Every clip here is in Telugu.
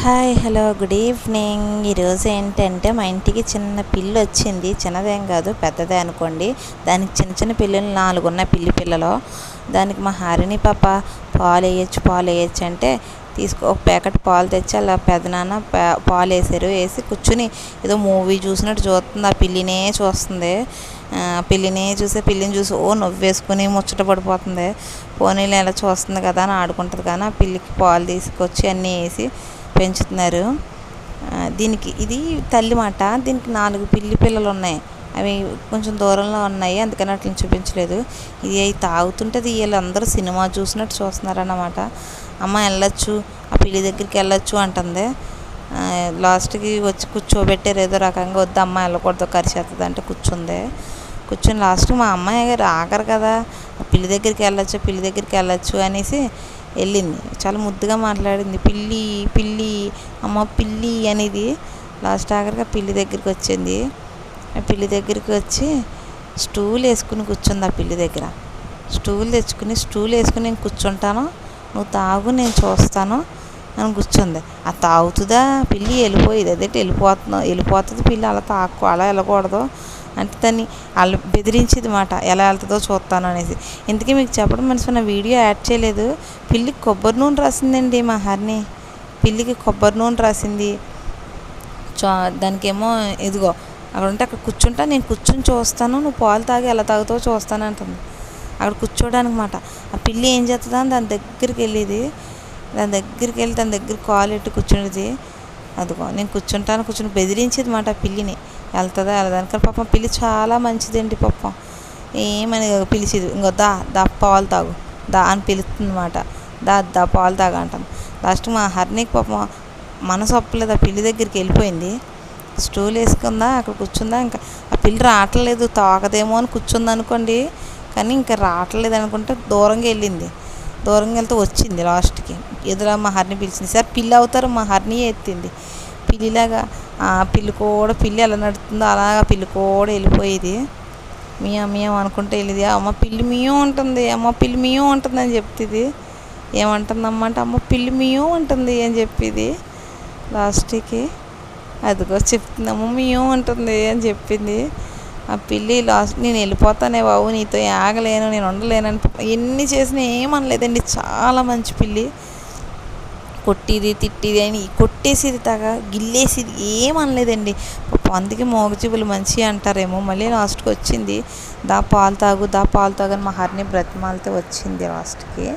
Hi hello good evening. ఈరోజు ఏంటంటే మా ఇంటికి చిన్న పిల్లి వచ్చింది. చిన్నదేం కాదు, పెద్దదే అనుకోండి. దానికి చిన్న చిన్న పిల్లలు 4 ఉన్నాయి, పిల్లి పిల్లలు. దానికి మా హరిణి పాప పాలు వేయచ్చు అంటే ఒక ప్యాకెట్ పాలు తెచ్చి అలా పెదనాన్న పాలు వేసారు. వేసి కూర్చుని ఏదో మూవీ చూసినట్టు చూస్తుంది. ఆ పిల్లినే చూస్తుంది. పిల్లిని చూసి నవ్వేసుకుని ముచ్చట పడిపోతుంది. పోనీలు ఎలా చూస్తుంది కదా అని ఆడుకుంటుంది. కానీ ఆ పిల్లికి పాలు తీసుకొచ్చి అన్నీ వేసి పెంచుతున్నారు. దీనికి ఇది తల్లి మాట. దీనికి 4 పిల్లి పిల్లలు ఉన్నాయి. అవి కొంచెం దూరంలో ఉన్నాయి, అందుకని అట్లా చూపించలేదు. ఇది అవి తాగుతుంటుంది. వీళ్ళందరూ సినిమా చూసినట్టు చూస్తున్నారన్నమాట. అమ్మ వెళ్ళొచ్చు, ఆ పిల్లి దగ్గరికి వెళ్ళొచ్చు అంటుంది. లాస్ట్కి వచ్చి కూర్చోబెట్టారు ఏదో రకంగా. వద్దు అమ్మ వెళ్ళకూడదు, కరిచేస్తుంది అంటే కూర్చొని లాస్ట్కి మా అమ్మాయి గారు ఆగరు కదా, పిల్లి దగ్గరికి వెళ్ళొచ్చు అనేసి వెళ్ళింది. చాలా ముద్దుగా మాట్లాడింది. పిల్లి పిల్లి అమ్మ పిల్లి అనేది. లాస్ట్ ఆఖరిగా పిల్లి దగ్గరికి వచ్చింది. ఆ పిల్లి దగ్గరికి వచ్చి స్టూల్ వేసుకుని కూర్చుంది. ఆ పిల్లి దగ్గర స్టూల్ వేసుకుని నేను కూర్చుంటాను, నువ్వు తాగు, నేను చూస్తాను అని కూర్చుంది. ఆ తాగుతుందా పిల్లి? వెళ్ళిపోయేది. అదేంటి వెళ్ళిపోతుంది పిల్లి. అలా వెళ్ళకూడదు అంటే దాన్ని అలా బెదిరించేది మాట. ఎలా వెళ్తుందో చూస్తాను అనేసి. ఇందుకే మీకు చెప్పడం మనసు నా వీడియో యాడ్ చేయలేదు. పిల్లికి కొబ్బరి నూనె రాసిందండి మా హరిని. పిల్లికి కొబ్బరి నూనె రాసింది. దానికేమో ఇదిగో అక్కడ ఉంటే అక్కడ కూర్చుంటా, నేను కూర్చుని చూస్తాను, నువ్వు పాలు తాగి ఎలా తాగుతావో చూస్తాను అంటుంది. అక్కడ కూర్చోడానికి మాట. ఆ పిల్లి ఏం చేస్తుందా దాని దగ్గరికి వెళ్ళేది. దాని దగ్గర కాలు ఎట్టి కూర్చునేది. అదిగో నేను కూర్చుని బెదిరించేది మాట ఆ పిల్లిని. వెళ్తుందా వెళ్ళదానికి. పాపం పిల్లి చాలా మంచిదండి. పాపం ఏమని పిలిచేది. ఇంకో దా పాలు తాగు దా అని పిలుస్తుంది అన్నమాట. దా పాలు తాగు అంటాను. లాస్ట్ మా హరిణికి పాపం మనసు ఒప్పలేదు. ఆ పిల్లి దగ్గరికి వెళ్ళిపోయింది. స్టూల్ వేసుకుందా, అక్కడ కూర్చుందా. ఇంకా ఆ పిల్లి రావట్లేదు, తాగదేమో అని కూర్చుంది అనుకోండి. కానీ ఇంకా రావట్లేదు అనుకుంటే దూరంగా వెళ్తే వచ్చింది. లాస్ట్కి ఎదురా మా హరిని పిలిచింది. సార్ పిల్లి అవుతారు, మా హరినియే ఎత్తింది. పిల్లిలాగా పిల్లి ఎలా నడుతుందో అలాగా పిల్లి కూడా వెళ్ళిపోయేది. మియాం అనుకుంటే వెళ్ళేది. అమ్మ పిల్లి మియం ఉంటుంది అని చెప్తుంది. ఏమంటుందమ్మ అంటే అమ్మ పిల్లి మియం ఉంటుంది అని చెప్పేది. లాస్ట్కి అదిగో చెప్తుంది, అమ్మ మియం ఉంటుంది అని చెప్పింది. ఆ పిల్లి లాస్ట్ నేను వెళ్ళిపోతానే బాబు, నీతో ఆగలేను, నేను ఉండలేనని ఎన్ని చేసినా ఏమనలేదండి. చాలా మంచి పిల్లి. కొట్టిది తిట్టిది అని కొట్టేసేది, గిల్లేసేది, ఏమనలేదండి. అందుకే మోగజీవులు మంచి అంటారేమో. మళ్ళీ లాస్ట్కి వచ్చింది. దా పాలు తాగు అని మా హరిని బ్రతిమాలతో వచ్చింది. లాస్ట్కి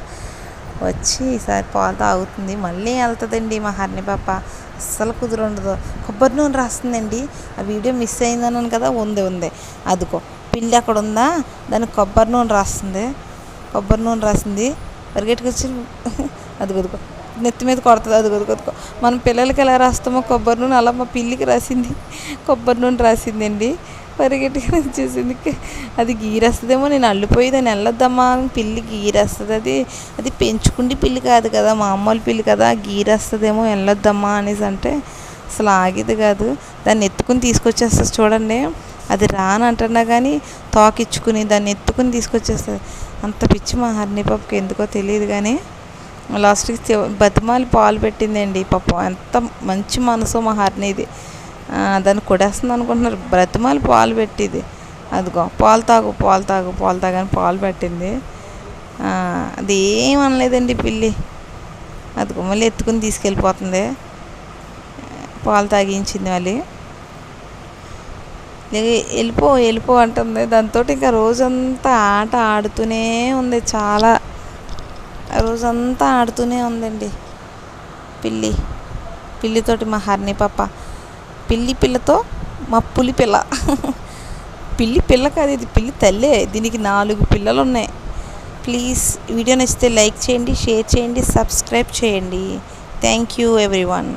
వచ్చి ఈసారి పాలు తాగుతుంది. మళ్ళీ వెళ్తుందండి మా హరిని పాప. అస్సలు కుదురుండదు. కొబ్బరి నూనె రాస్తుందండి. ఆ వీడియో మిస్ అయిందన్నాను కదా, ఉంది అదిగో పిల్లి అక్కడ ఉందా, దానికి కొబ్బరి నూనె రాసింది. పరిగెట్టుకొచ్చి అదిగో నెత్తి మీద కొడుతుంది. అదిగో మనం పిల్లలకి ఎలా రాస్తామో కొబ్బరి నూనె, అలా మా పిల్లికి రాసింది. కొబ్బరి నూనె రాసిందండి. పరిగెట్టుకుని వచ్చేసింది. అది గీరేస్తుందేమో, నేను అల్లిపోయి దాన్ని వెళ్ళొద్దమ్మా. పిల్లి గీరేస్తుంది. అది పెంచుకుంటే పిల్లి కాదు కదా, మామూలు పిల్లి కదా, గీరేస్తుందేమో వెళ్ళొద్దమ్మా అనేసి అంటే అసలు ఆగేది కాదు. దాన్ని ఎత్తుకుని తీసుకొచ్చేస్తుంది చూడండి. అది రానంటున్నా కానీ తోకిచ్చుకుని దాన్ని ఎత్తుకుని తీసుకొచ్చేస్తుంది. అంత పిచ్చి మా హరిని పాపకి ఎందుకో తెలియదు. కానీ లాస్ట్కి బతిమాలి పాలు పెట్టిందండి. పాపం ఎంత మంచి మనసు మా హరినిది. దాన్ని కొడేస్తుంది అనుకుంటున్నారు. బ్రతిమాలి పాలు పెట్టింది. అదిగో పాలు తాగు అని పాలు పెట్టింది. అది ఏమనలేదండి పిల్లి. అదిగో మళ్ళీ ఎత్తుకుని తీసుకెళ్ళిపోతుంది. పాలు తాగించింది. మళ్ళీ వెళ్ళిపో అంటుంది. దాంతో ఇంకా రోజంతా ఆట ఆడుతూనే ఉంది. చాలా రోజంతా ఆడుతూనే ఉందండి పిల్లితోటి మా హరిని పాప. పిల్లతో మా పులి పిల్ల. పిల్లి పిల్ల కాదు, ఇది పిల్లి తల్లే. దీనికి 4 పిల్లలు ఉన్నాయి. ప్లీజ్ వీడియో నచ్చితే లైక్ చేయండి, షేర్ చేయండి, సబ్స్క్రైబ్ చేయండి. Thank you everyone.